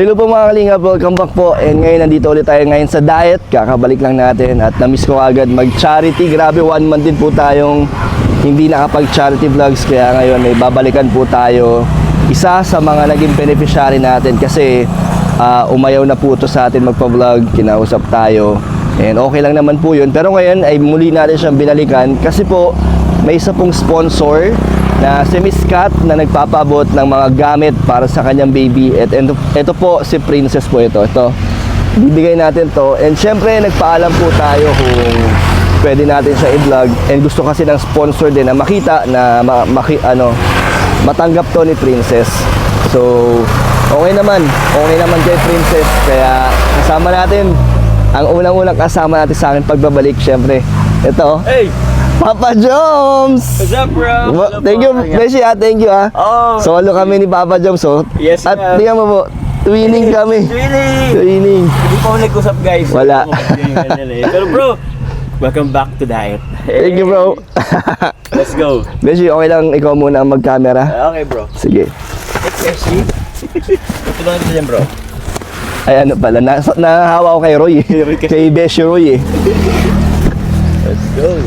Hello po mga kalingap, welcome back po. And ngayon nandito ulit tayo ngayon sa diet. Kakabalik lang natin at na-miss ko agad mag-charity. Grabe, 1 month din po tayong hindi nakapag-charity vlogs. Kaya ngayon ay babalikan po tayo. Isa sa mga naging beneficiary natin kasi umayaw na po ito sa atin magpa-vlog. Kinausap tayo. And okay lang naman po yun. Pero ngayon ay muli natin siyang binalikan kasi po may isa pong sponsor na si Miss Kat na nagpapabot ng mga gamit para sa kanyang baby. At ito po si Princess po ito. Bibigay natin to. And syempre nagpaalam po tayo kung pwede natin siya i-vlog. And gusto kasi ng sponsor din na makita na matanggap to ni Princess. So okay naman kay Princess. Kaya kasama natin ang unang-unang kasama natin sa akin pagbabalik. Syempre ito. Hey! Papa Joms! What's up, bro? Thank you, Beshi, thank you, Oh. Solo kami ni Papa Joms, Yes, At ma'am. tingnan mo po, twinning kami. Twinning. Hindi pa ako nag-usap, guys. Wala. Pero bro, welcome back to diet. Thank you, bro. Let's go. Beshi, okay lang ikaw muna ang mag-camera? Okay, bro. Sige. Beshi. Tulungan ko dyan, bro. Ay, ano pala, nahahawa ko kay Roy. Kay Beshi Roy eh. Let's go.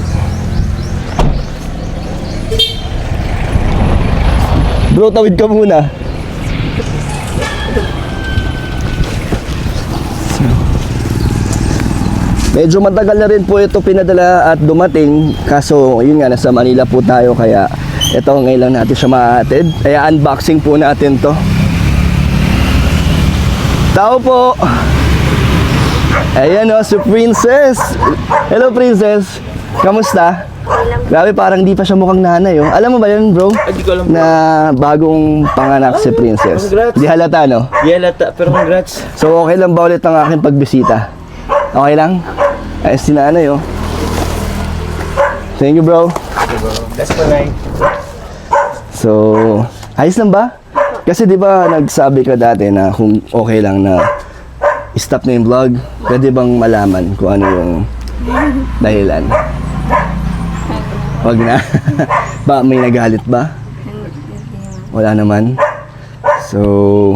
Bro, tawid ka muna. Medyo matagal na rin po ito pinadala at dumating. Kaso, yun nga, nasa Manila po tayo. Kaya, ito ngayon lang natin siya ma-attend. Kaya, unboxing po natin to. Tao po! Ayan o, si Princess! Hello, Princess! Kamusta? Grabe, parang di pa siya mukhang nanay, oh. Alam mo ba yun, bro? Ay, di ko alam, bro. Na bagong panganak si Princess. Congrats. Di halata, no? Yeah, lata. Pero congrats. So, okay lang ba ulit ang aking pagbisita? Okay lang? Ay, si nanay, oh. Thank you, bro. Okay, bro. That's for night. So, ayos lang ba? Kasi di ba nagsabi ka dati na kung okay lang na stop na yung vlog, pwede bang malaman kung ano yung dahilan? Wag na. Ba, may nagalit ba? Wala naman. So,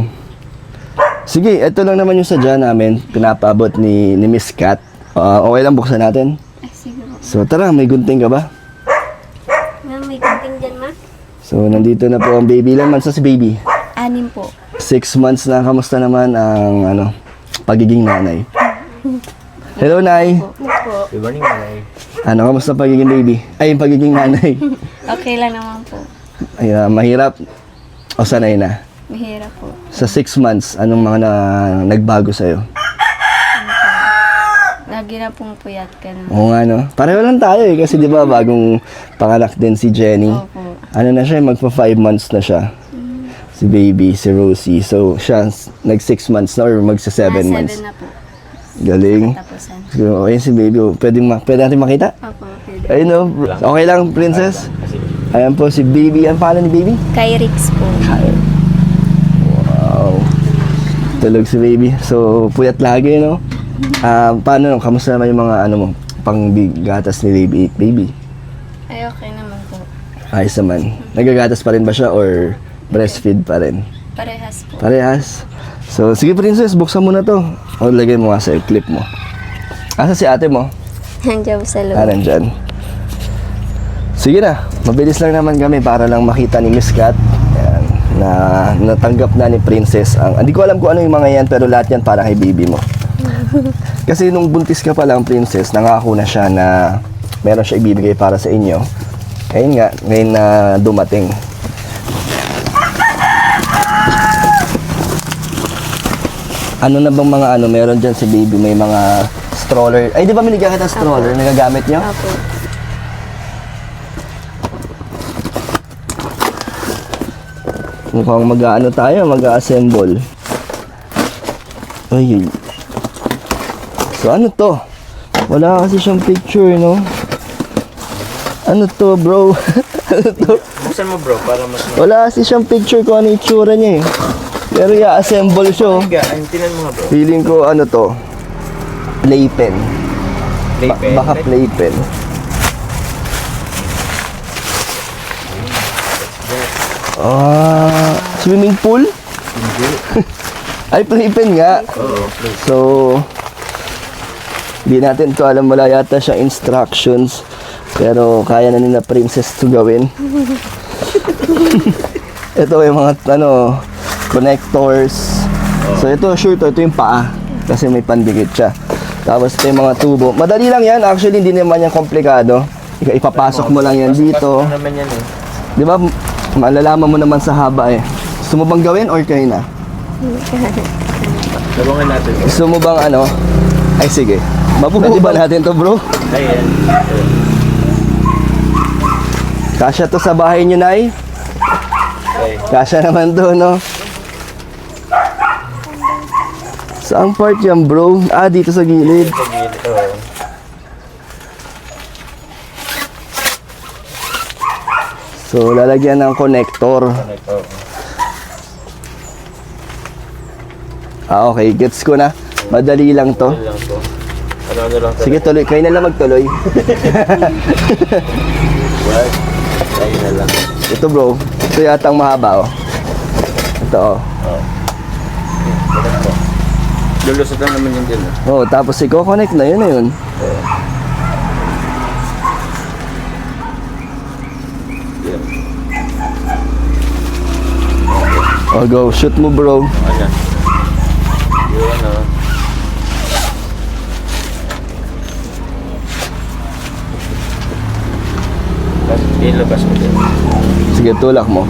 sige, ito lang naman yung sadya namin. Pinapabot ni Miss Kat. Okay lang buksan natin? Sige po. So, tara, may gunting ka ba? Ma'am, may gunting dyan, ma? So, nandito na po ang baby. Ilan months na si baby? 6 po. 6 months na. Kamusta naman ang pagiging nanay? Hello, Nay. Good morning, nanay. Kamusta pagiging baby? Ay, yung pagiging nanay. Okay lang naman po. Ay, mahirap o sanay na? Mahirap po. Sa 6 months, anong mga nagbago sa'yo? Lagi na pong puyat ka na. Oo nga, no? Pareho lang tayo eh. Kasi di ba bagong panganak din si Jenny. Opo. Ano na siya, magpa 5 months na siya. Si baby, si Rosie. So, siya nag 6 months na or magsa 7 months. 7 na po. Galing. Tapusan. So, ayun si baby. Pwede natin makita? Opo, pwede. Ayun, no? Okay lang, princess? Ayan po si baby. Ang pangalan ni baby? Kyrix po. Wow. Tulog si baby. So, puyat lagi, no? Paano, kamusta naman yung mga panggatas ni baby? Ay, okay naman po. Ayos naman. Nagagatas pa rin ba siya or breastfeed pa rin? Parehas po. Parehas. So, sige princess, buksan mo na to. O, lagay mo nga sa clip mo. Asa si ate mo? Nandiyan sa loob. Nandyan. Sige na, mabilis lang naman kami para lang makita ni Miss Kat. Ayan, na natanggap na ni Princess ang... Hindi ko alam kung ano yung mga yan, pero lahat yan para kay baby mo. Kasi nung buntis ka pa lang, Princess, nangako na siya na meron siya ibibigay para sa inyo. Ayun nga, ngayon na dumating. Ano na bang mga meron dyan si baby? May mga stroller. Ay, di ba binigyan kita ng stroller? Nagagamit niyo? Opo. Mukhang tayo, mag-assemble. Ay. So, ano to? Wala kasi siyang picture, no? Ano to, bro? Ano to? Buksan mo, bro, para mas... Wala kasi siyang picture kung ano yung itsura niya, eh. Pero i-assemble siya, oh. Tinan mo nga, bro. Feeling ko, ano to? Playpen. Playpen. Baka playpen. Swimming pool? Hindi. Ay, playpen nga. Oo, So, di natin to alam, wala yata siyang instructions. Pero kaya na nila princess to gawin. Ito yung mga connectors. So ito sure ito yung paa kasi may pandikit siya. Tapos ito yung mga tubo. Madali lang yan, actually hindi naman yan komplikado. Ipapasok mo lang yan dito. Pasok naman yan eh. Di ba? Malalaman mo naman sa haba eh. Gusto mo bang gawin or kayo na? Labangan natin. Gusto mo bang Ay sige. Mabubuo ba natin to bro? Ayan. Kasya to sa bahay nyo, Nay? Okay. Kasya naman to, no? Saan part yan, bro? Ah, dito sa gilid. Ito. So, lalagyan ng connector. Ito. Ah, okay. Gets ko na. Madali lang to. Ano lang to? Ano lang to? Sige, tuloy. Kayo na lang magtuloy. What? Ayun na lang. Ito, bro. Ito yatang mahaba, oh. Ito, oh. Ganun po. Lulusot lang naman yung din. Oh, tapos i-connect na yun na yun. Oh, go. Shoot mo, bro. Ano? Yun ano. Ilabas mo din. Sige, tulak mo.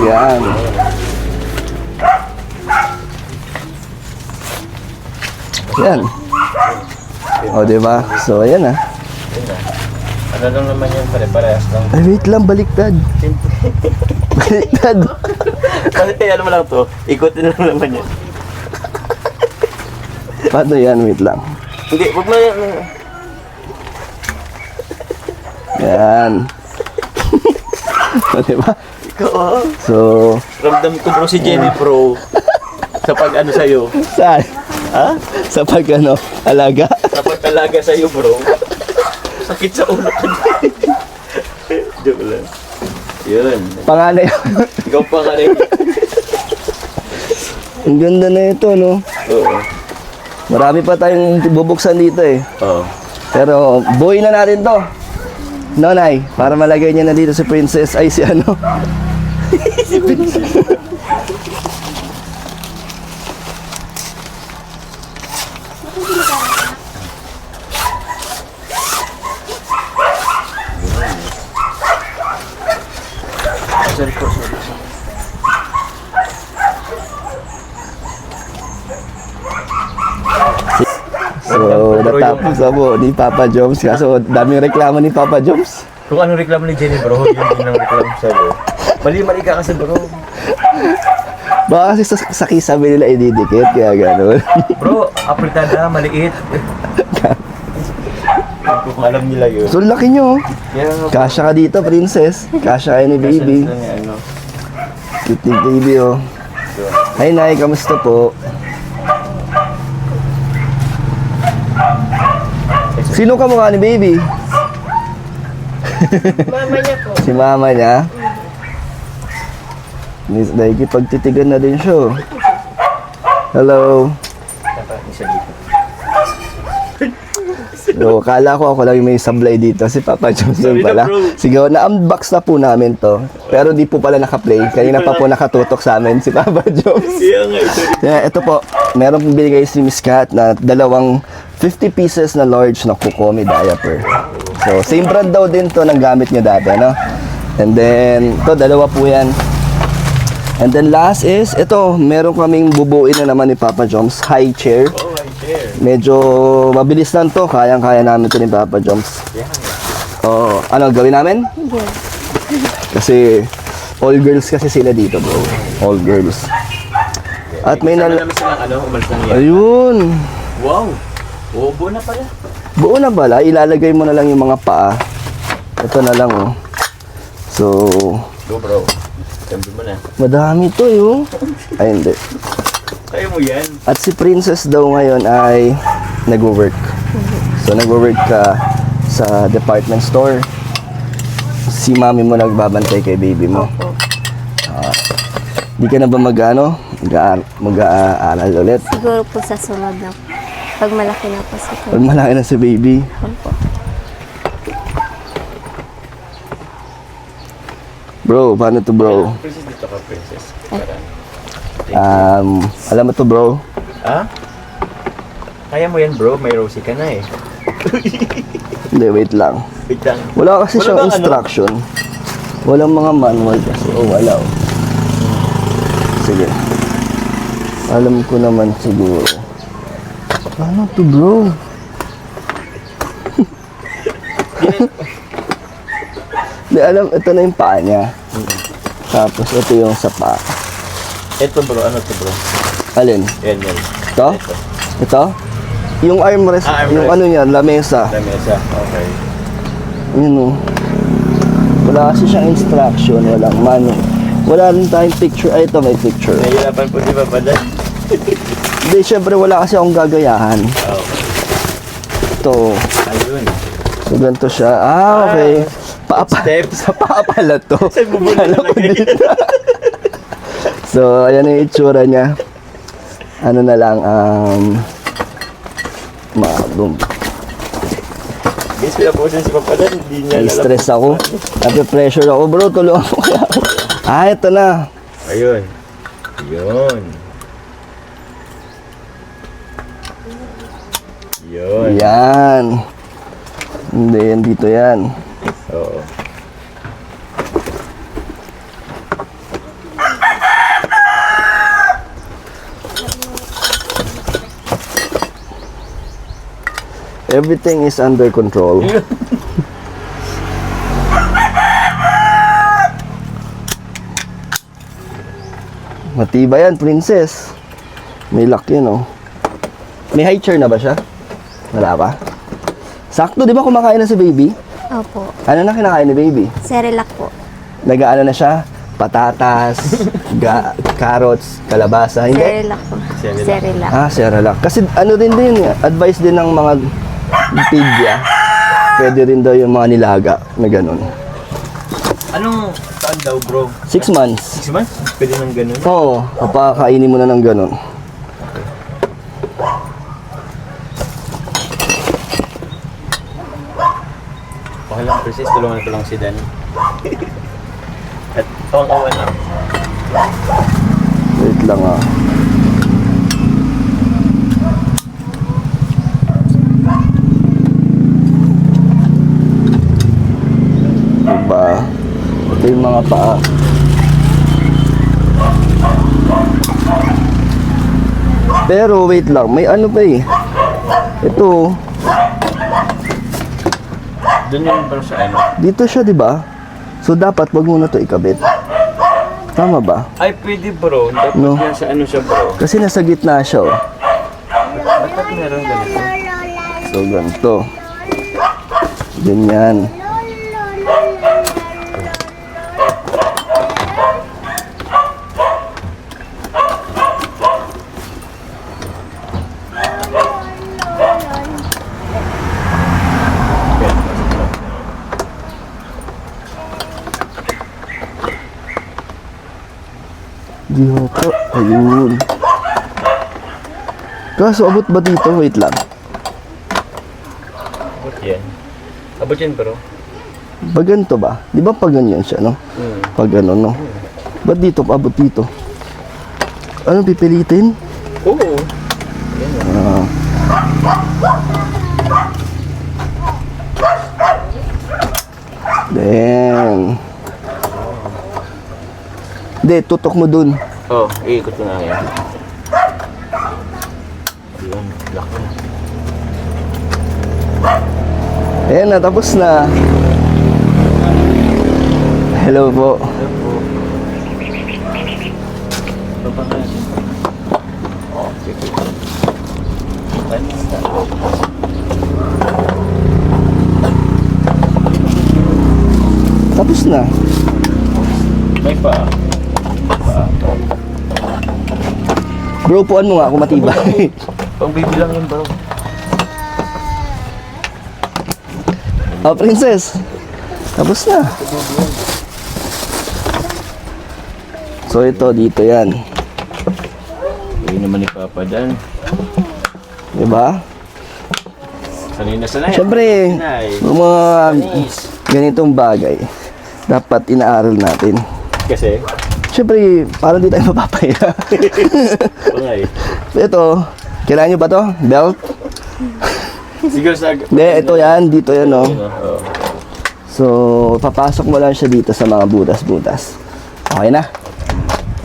Yan. Yan. O, diba? So, ayan ah. Yun na. Ano lang naman yan, pare-parehas lang. Ay, wait lang. Baliktad. Baliktad. Kasi ano mo lang to, ikutin lang naman yan. Paano yan? Wait lang. Hindi, huwag mo yan. Yan. O, diba? Ikaw ah. So, Ramdam ko bro si Jenny Pro. Sa pag ano sa'yo. saan? Ha? Sa pag alaga? Sa pagtalaga sa'yo bro. Sakit sa ulo ko. Joke lang. Yun. Panganay. Ikaw pa ka rin. Ang ganda na ito, no? Oo. Marami pa tayong bubuksan dito eh. Oo. Pero buhay na natin to. No, Nay, para malagay niya na dito si Princess. Ay, si ano? Si Princess. Sorry po, sorry. So, natapos na po ni Papa Joms. Kaso, daming reklamo ni Papa Joms. Kung anong reklamo ni Jenny bro, yun din ang reklamo sa'yo. Mali-mali ka kasi bro. Baka kasi sa kisabi nila ididikit, kaya gano'n. Bro, apritada, maliit. Kung alam nila yun. So, laki nyo. Yeah, Kasya ka dito, Princess. Kasya kayo ni Baby. Ano. Cute ni Baby, oh. Hi, Nay. Kamusta po? Sino kamukha ni Baby? Mama niya po. Si mama niya. Nakikipagtitigan na din siya. oh. Hello. Isa dito. So, kala ko ako lang yung may sablay dito. Si Papa Johnson Sorry na, pala. bro. Sige, na-unbox na po namin to. Pero di po pala naka-play. Kanina pa po nakatutok sa amin si Papa Jones. Kaya nga ito. Yeah, ito po. Meron pong binigay si Miss Kat na dalawang 50 pieces na large na Kukomi diaper. So, same brand daw din to ng gamit niya dati, no? And then, ito, dalawa po yan. And then last is, ito, meron kaming bubuin na naman ni Papa Joms, high chair. Oh, I share. Medyo mabilis lang to, kayang-kaya namin to ni Papa Joms. Yeah. Oo, ano, gawin namin? Kasi, all girls kasi sila dito, bro. All girls. At may Sana namin silang ano, umalis lang yan. Ayun. Wow. Buo na pala. Buo na pala, ilalagay mo na lang yung mga paa. Ito na lang, oh. So, Go bro. Kambi mo na. madami to, yun. Ay, hindi. Kaya mo yan. At si Princess daw ngayon ay nag-work. So, nag-work ka sa department store. Si mami mo nagbabantay kay baby mo. Di ka na ba mag-aaral ulit? Siguro po sa sunod na pag malaki na po si Pag malaki na si baby. Opo. Bro, paano to bro? Princess, dito ka, princess. Para. Alam mo to bro? Ah? Kaya mo yan, bro. May Rosie ka na eh. Hindi, wait lang. Wait lang. Wala kasi Wala siyang bang ano? instruction. Walang mga manual kasi. Oh, wala oh. Sige. Alam ko naman siguro. Paano to bro? Di alam, ito na yung paa niya. Tapos ito yung sa paa. Ito, bro. Ano to, bro? Alin? Yan, yan. Ito? Ito. Ito? Yung armrest, Ah, armrest. yung ano niya, lamesa. Lamesa. Okay. Yun o. Wala kasi siyang instruction, walang manual. Wala rin tayong picture. Ay, ito may picture. Nahihirapan po di ba pala? Hindi, syempre wala kasi akong gagayahan. Okay. Ito. Ayun. So, ganito siya. Ah, okay. Steps. Sa paa pala to. Saan mo muna Kala ko nalagay? dito. So, ayan yung itsura niya. Ano na lang, boom. Guys, pinaposin si Papa Dan. Hindi niya alam. Stress ako. Nape-pressure ako. Bro, tulungan mo kaya ako. Ah, ito na. Ayun. Yun. Yun. Yan. Hindi, yan dito yan. Oo. Everything is under control. Matibay yan, princess. May lock yun, oh. May high chair na ba siya? Wala pa? Sakto, di ba kumakain na si baby? Opo. Ano na kinakain ni baby? Cerelac po. Nag-ano na siya? Patatas, carrots, kalabasa. Hindi? Cerelac po. Cerelac. Cerelac. Ah, Cerelac. Kasi ano din advice din ng mga pidya. Pwede rin daw yung mga nilaga na ganun. Anong taon daw, bro? 6 months. 6 months? Pwede nang ganun? Oo, papakainin mo na ng ganun. Okay lang, princess. Tulungan ko lang si Dan. At kawang-kawa na. Wait lang ah. Diba? Ito yung mga paa. Pero wait lang, may ano pa eh. Ito, Doon yung bro sa ano? dito siya 'di ba? So dapat wag mo na 'to ikabit. Tama ba? Ay, pwede bro. Dapat No. yan sa ano siya, bro. Kasi nasa gitna siya oh. Bakit meron ganito? So ganito. Ganyan. Di ata. Ayun. Kaso abot ba dito? Wait lang. Abot yan. Abot yan, bro. Pag ganito ba? Di ba pag ganyan siya, no? Pag ano, no? Ba't dito? Abot dito? Anong pipilitin? Oo. Ah. Then. Hindi, tutok mo dun. Oh, iikot ko na yan. Ayun, lock na. Ayan na, tapos na. Hello po. Baba na yan. Oh, sige. Basta. Tapos na. May pa. Bro, puan mo nga ako matibay. Pang baby lang yun, bro. Oh, princess. Tapos na. So ito, dito yan. Hindi naman ni Papa dyan. Diba? Sanay na sanay. Siyempre, Sanay. yung mga Nice. ganitong bagay, dapat inaaral natin. Kasi, Siyempre, parang di tayo mapapaya. wala eh. Ito, kailangan nyo ba to? Belt? Siguro sa... Hindi, ito yan. Dito yan, oh. Oo. So, papasok mo lang siya dito sa mga butas-butas. Okay na.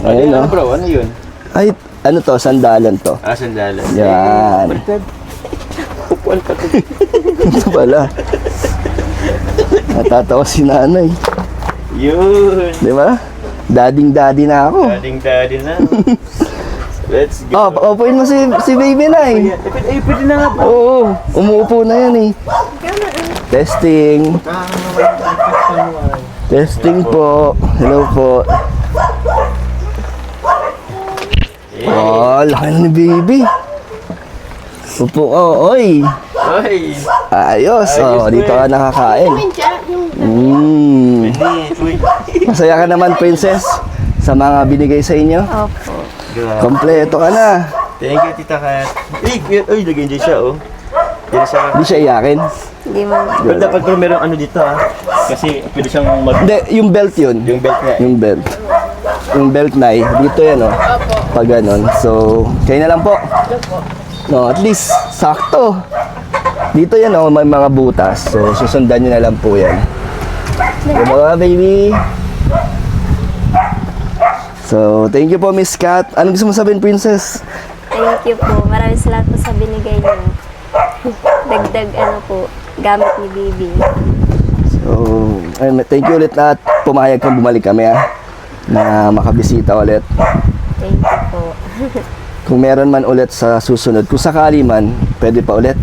Ayun, Ano no? bro? Ano yun? Ay, ano to? Sandalan to. Sandalan. Yan. Baliktad. Upuan pa to. Ito pala. Natatawa si nanay. Yun. Di ba? Dading-daddy na ako. Daddy na. Let's go. Oh, upuin mo si baby na eh. Ay, pwede na nga bro. Oo, umuupo na yan eh. Testing. Testing po. Hello po. Oh, laki na ni baby. Upo, oh, oy. Ay. Ayos. Oh, Ayos, dito ka nakakain. Uy. Masaya ka naman, princess, sa mga binigay sa inyo. Opo. Kompleto ka na. Thank you, Tita Kat. Uy, nag-enjoy siya, oh. Hindi siya. Hindi siya iyakin. Hindi man. Pero dapat pero merong ano dito, ah. Kasi pwede siyang mag... Hindi, yung belt yun. Yung belt niya. Yung belt. Yung belt na dito yan, oh. Pag ganon. So, kayo na lang po. No, at least, sakto. Dito yan, oh, may mga butas. So, susundan nyo na lang po yan. Diba, baby? So, thank you po, Miss Kat. Ano gusto mo sabihin, princess? Thank you po. Maraming salamat po sa binigay niyo. Dagdag ano po, gamit ni Bibi. So, ayun, thank you ulit at pumayag kang bumalik kami, na makabisita ulit. Thank you po. Kung meron man ulit sa susunod, kung sakali man, pwede pa ulit.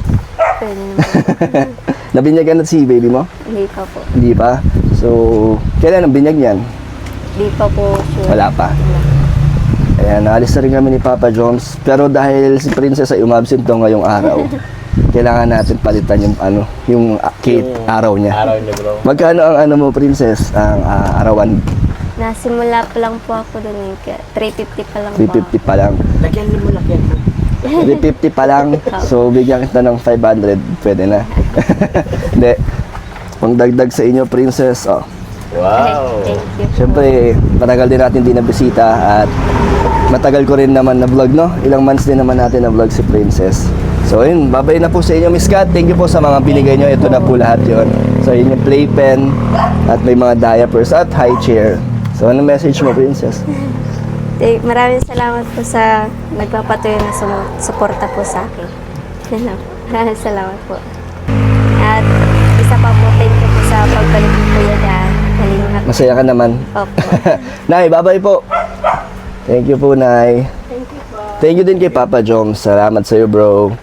Pwede naman. Nabinyagan na si baby mo? Hindi pa po. Hindi pa. So, kailan ang binyag niyan? Hindi pa po sure. Wala pa. Ayan, naalis na rin kami ni Papa Jones. Pero dahil si Princess ay umabsent daw ngayong araw, kailangan natin palitan yung yung araw niya. Araw niya, bro. Magkano ang ano mo, Princess? Ang arawan? Nasimula pa lang po ako dun. 350 pa lang po. 350 pa lang. Lagyan mo, lagyan mo. 350 pa lang. So, bigyan kita ng 500. Pwede na. Hindi. Pang dagdag sa inyo, Princess. Oh. Wow. Thank you po. Siyempre, matagal din natin din na bisita at matagal ko rin naman na vlog, no? Ilang months din naman natin na vlog si Princess. So, yun. Babay na po sa inyo, Miss Kat. Thank you po sa mga binigay nyo. Ito na po lahat yon. So, yun yung playpen at may mga diapers at high chair. So, anong message mo, Princess? Maraming salamat po sa nagpapatuloy na suporta po sa akin. Yan lang. Maraming salamat po. At isa pa po, thank you po sa pagbalik niyo po yan na kalingap. Masaya ka naman. Opo. Nay, babay po. Thank you po, Nay. Thank you po. Thank you din kay Papa Joms. Salamat sa iyo, bro.